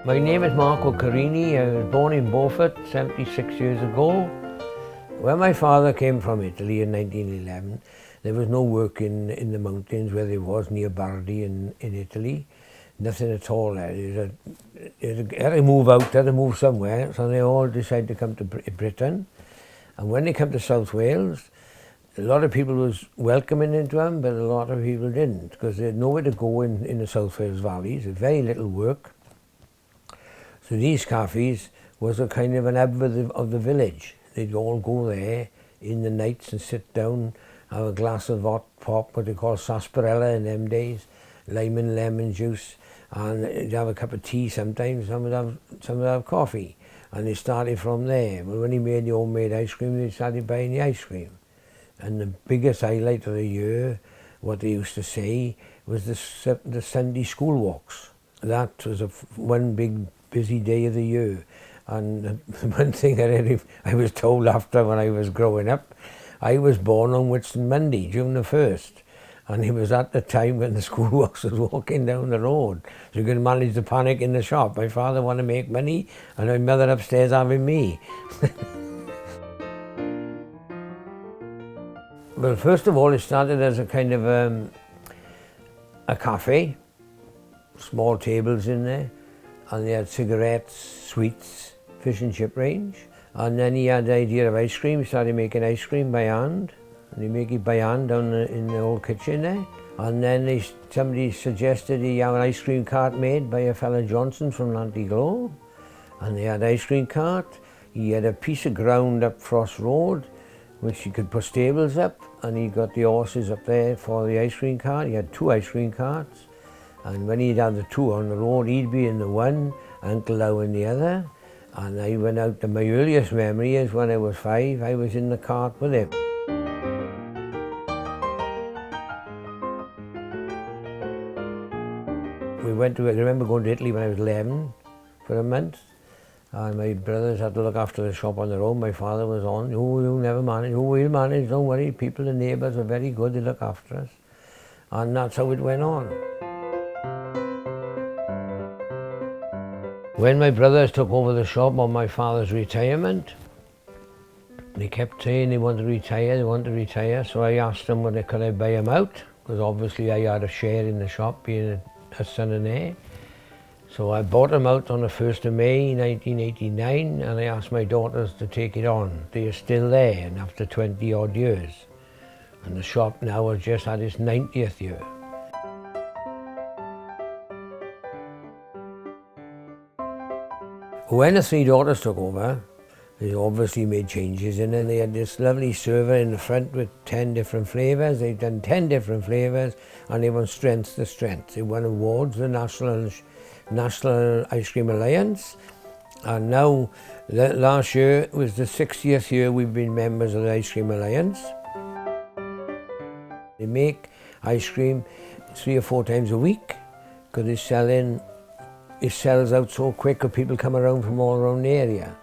My name is Carini. I was born in Beaufort 76 years ago. When my father came from Italy in 1911, there was no work in the mountains where there was near Bardi in Italy. Nothing at all there. They had to move out, had to move somewhere, so they all decided to come to Britain. And when they come to South Wales, a lot of people was welcoming into them, but a lot of people didn't, because they had nowhere to go in the South Wales valleys. There's very little work. So these cafes was a kind of an hub of the village. They'd all go there in the nights and sit down, have a glass of hot pop, what they call sarsaparilla in them days, lime and lemon juice, and they'd have a cup of tea sometimes, some would have coffee. And they started from there. But when he made the homemade ice cream, they started buying the ice cream. And the biggest highlight of the year, what they used to say, was the Sunday school walks. That was one big busy day of the year. And one thing I was told after when I was growing up, I was born on Whitsun Monday, June the 1st. And it was at the time when the school walks was walking down the road. So you could manage the panic in the shop. My father wanted to make money and my mother upstairs having me. Well, first of all, it started as a kind of a cafe, small tables in there, and they had cigarettes, sweets, fish and chip range. And then he had the idea of ice cream. He started making ice cream by hand. And he make it by hand down in the old kitchen there. And then somebody suggested he have an ice cream cart made by a fella Johnson from Lantiglow. And they had ice cream cart. He had a piece of ground up Frost Road, which he could put stables up. And he got the horses up there for the ice cream cart. He had 2 ice cream carts. And when he'd have the 2 on the road, he'd be in the one, Uncle Lou in the other. And I went out, to my earliest memory is when I was 5, I was in the cart with him. I remember going to Italy when I was 11 for a month. And my brothers had to look after the shop on their own. My father was on, oh, you'll never manage, oh, we'll manage, don't worry. People, the neighbours are very good, they look after us. And that's how it went on. When my brothers took over the shop on my father's retirement, they kept saying they want to retire, so I asked them whether could I buy them out, because obviously I had a share in the shop being a son and heir. So I bought them out on the 1st of May 1989, and I asked my daughters to take it on. They are still there, and after 20 odd years. And the shop now has just had its 90th year. When the 3 daughters took over, they obviously made changes in it. They had this lovely server in the front with 10 different flavours. They'd done 10 different flavours, and they won strength to strength. They won awards, the National Ice Cream Alliance. And now, last year was the 60th year we've been members of the Ice Cream Alliance. They make ice cream 3 or 4 times a week, because it sells out so quick that people come around from all around the area.